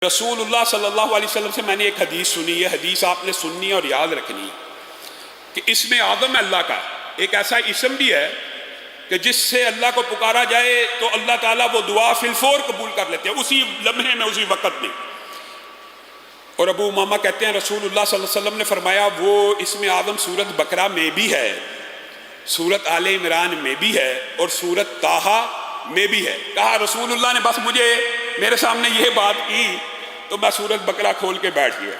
رسول اللہ صلی اللہ علیہ وسلم سے میں نے ایک حدیث سنی ہے، حدیث آپ نے سننی اور یاد رکھنی کہ اسم اعظم ہے اللہ کا ایک ایسا اسم بھی ہے کہ جس سے اللہ کو پکارا جائے تو اللہ تعالیٰ وہ دعا فی الفور قبول کر لیتے ہیں، اسی لمحے میں، اسی وقت میں۔ اور ابو امامہ کہتے ہیں رسول اللہ صلی اللہ علیہ وسلم نے فرمایا وہ اسم اعظم سورت بقرہ میں بھی ہے، سورت آل عمران میں بھی ہے اور سورت طٰہٰ میں بھی ہے۔ کہا رسول اللہ نے بس مجھے میرے سامنے یہ بات کی تو میں سورت بقرہ کھول کے بیٹھ گیا،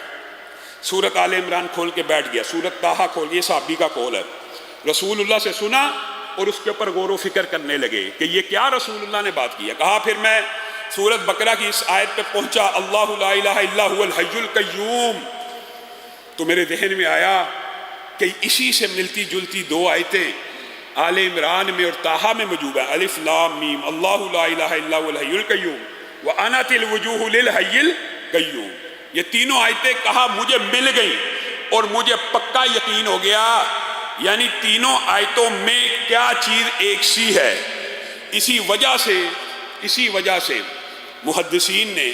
سورت آل عمران کھول کے بیٹھ گیا، سورت طٰہٰ کھول، یہ صحابی کا قول ہے۔ رسول اللہ سے سنا اور اس کے اوپر غور و فکر کرنے لگے کہ یہ کیا رسول اللہ نے بات کی ہے۔ کہا پھر میں سورت بقرہ کی اس آیت پہ پہنچا، اللہ لا الہ الا هو الحی القیوم، تو میرے ذہن میں آیا کہ اسی سے ملتی جلتی دو آیتیں آل عمران میں اور طٰہٰ میں موجود ہیں، الف لام میم، اللہ لا الہ الا هو الحی القیوم وَأَنَتِ الْوُجُوهُ لِلْحَيِّ الْقَيُّومِ، یہ تینوں آیتیں کہا مجھے مل گئیں اور مجھے پکا یقین ہو گیا، یعنی تینوں آیتوں میں کیا چیز ایک سی ہے۔ اسی وجہ سے محدثین نے،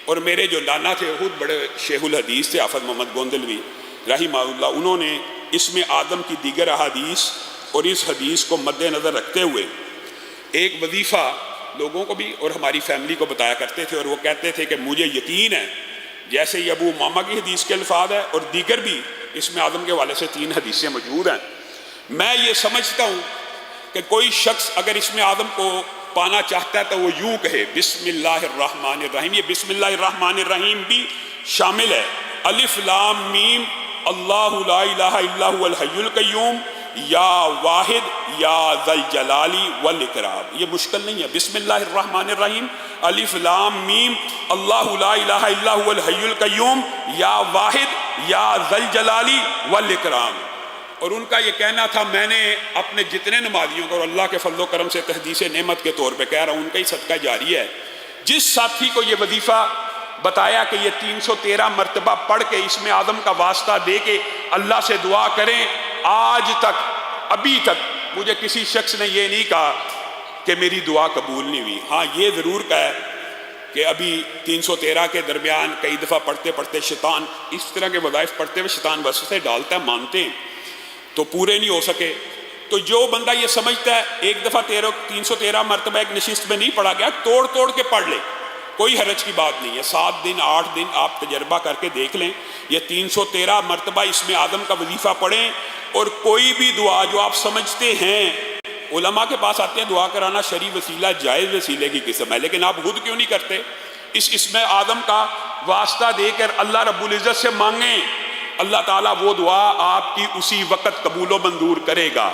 اور میرے جو نانا تھے خود بڑے شیخ الحدیث تھے آفت محمد گوندلوی رحمہ اللہ، انہوں نے اسم اعظم کی دیگر احادیث اور اس حدیث کو مد نظر رکھتے ہوئے ایک وظیفہ لوگوں کو بھی اور ہماری فیملی کو بتایا کرتے تھے، اور وہ کہتے تھے کہ مجھے یقین ہے، جیسے یہ ابو امامہ کی حدیث کے الفاظ ہے اور دیگر بھی اسم اعظم کے حوالے سے 3 حدیثیں موجود ہیں، میں یہ سمجھتا ہوں کہ کوئی شخص اگر اسم اعظم کو پانا چاہتا ہے تو وہ یوں کہے بسم اللہ الرحمن الرحیم، یہ بسم اللہ الرحمن الرحیم بھی شامل ہے، الف لام میم اللہ لا الہ الا هو الحی القیوم یا واحد یا ذی الجلال والاکرام، یہ مشکل نہیں ہے، بسم اللہ الرحمن الرحیم الف لام میم اللہ لا الہ الا هو الحی القیوم یا واحد یا ذی الجلال والاکرام۔ اور ان کا یہ کہنا تھا، میں نے اپنے جتنے نمازیوں کو اور اللہ کے فضل و کرم سے تحدیث نعمت کے طور پہ کہہ رہا ہوں، ان کا ہی صدقہ جاری ہے، جس ساتھی کو یہ وظیفہ بتایا کہ یہ 313 مرتبہ پڑھ کے اسم اعظم کا واسطہ دے کے اللہ سے دعا کریں، آج تک ابھی تک مجھے کسی شخص نے یہ نہیں کہا کہ میری دعا قبول نہیں ہوئی۔ ہاں یہ ضرور کہا ہے کہ ابھی 313 کے درمیان کئی دفعہ پڑھتے پڑھتے شیطان، اس طرح کے وظائف پڑھتے ہوئے شیطان وسوسے ڈالتا ہے، مانتے ہیں تو پورے نہیں ہو سکے۔ تو جو بندہ یہ سمجھتا ہے ایک دفعہ 313 مرتبہ ایک نشست میں نہیں پڑھا گیا، توڑ توڑ کے پڑھ لے، کوئی حرج کی بات نہیں ہے، 7 دن 8 دن آپ تجربہ کر کے دیکھ لیں، یہ 313 مرتبہ اسم اعظم کا وظیفہ پڑھیں، اور کوئی بھی دعا جو آپ سمجھتے ہیں، علماء کے پاس آتے ہیں دعا کرانا شرعی وسیلہ جائز وسیلے کی قسم ہے، لیکن آپ خود کیوں نہیں کرتے؟ اس اسم اعظم کا واسطہ دے کر اللہ رب العزت سے مانگیں، اللہ تعالیٰ وہ دعا آپ کی اسی وقت قبول و منظور کرے گا۔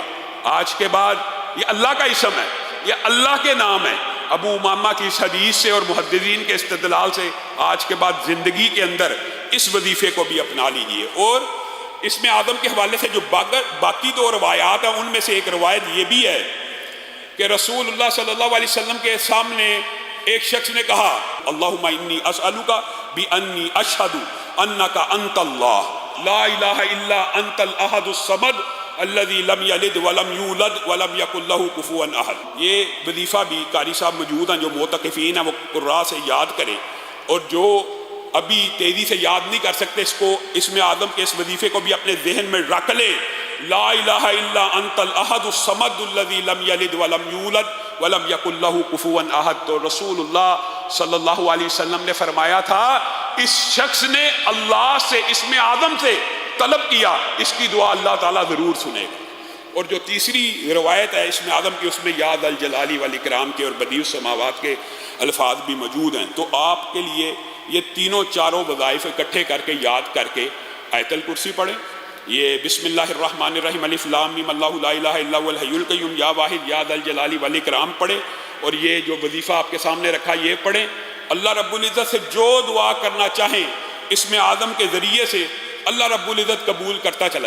آج کے بعد یہ اللہ کا اسم ہے، یہ اللہ کے نام ہے، ابو امامہ کی اس حدیث سے اور محدثین کے استدلال سے آج کے بعد زندگی کے اندر اس وظیفے کو بھی اپنا لیجئے۔ اور اسم اعظم کے حوالے سے جو باقی 2 روایات ہیں، ان میں سے ایک روایت یہ بھی ہے کہ رسول اللہ صلی اللہ علیہ وسلم کے سامنے ایک شخص نے کہا اللہم انی اسألک بانی اشہد انک انت اللہ لا الہ الا انت الاحد الصمد الذی لم یلد ولم یولد ولم یکن لہ کفوا احد۔ یہ وظیفہ بھی قاری صاحب موجود ہیں جو معتکفین ہیں، وہ قراء سے یاد کریں، اور جو ابھی تیزی سے یاد نہیں کر سکتے اس کو اسم اعظم کے اس وظیفے کو بھی اپنے ذہن میں رکھ لیں، لا الہ الا انت الاحد الصمد الذی لم یلد ولم یولد ولم یکن لہ کفوا احد۔ تو رسول اللہ صلی اللہ علیہ وسلم نے فرمایا تھا اس شخص نے اللہ سے اسم اعظم سے طلب کیا، اس کی دعا اللہ تعالیٰ ضرور سنے گا۔ اور جو تیسری روایت ہے اسم اعظم کی، اس میں یا ذی الجلال والاکرام کے اور بدیع السماوات کے الفاظ بھی موجود ہیں، تو آپ کے لیے یہ تینوں چاروں وظائف اکٹھے کر کے یاد کر کے آیت الکرسی پڑھیں، یہ بسم اللہ الرحمن الرحیم الف لام میم اللہ لا الہ الا هو الحی القیوم یا واحد یا ذی الجلال والاکرام پڑھیں، اور یہ جو وظیفہ آپ کے سامنے رکھا یہ پڑھیں۔ اللہ رب العزت سے جو دعا کرنا چاہیں اسم اعظم کے ذریعے سے اللہ رب العزت قبول کرتا چلا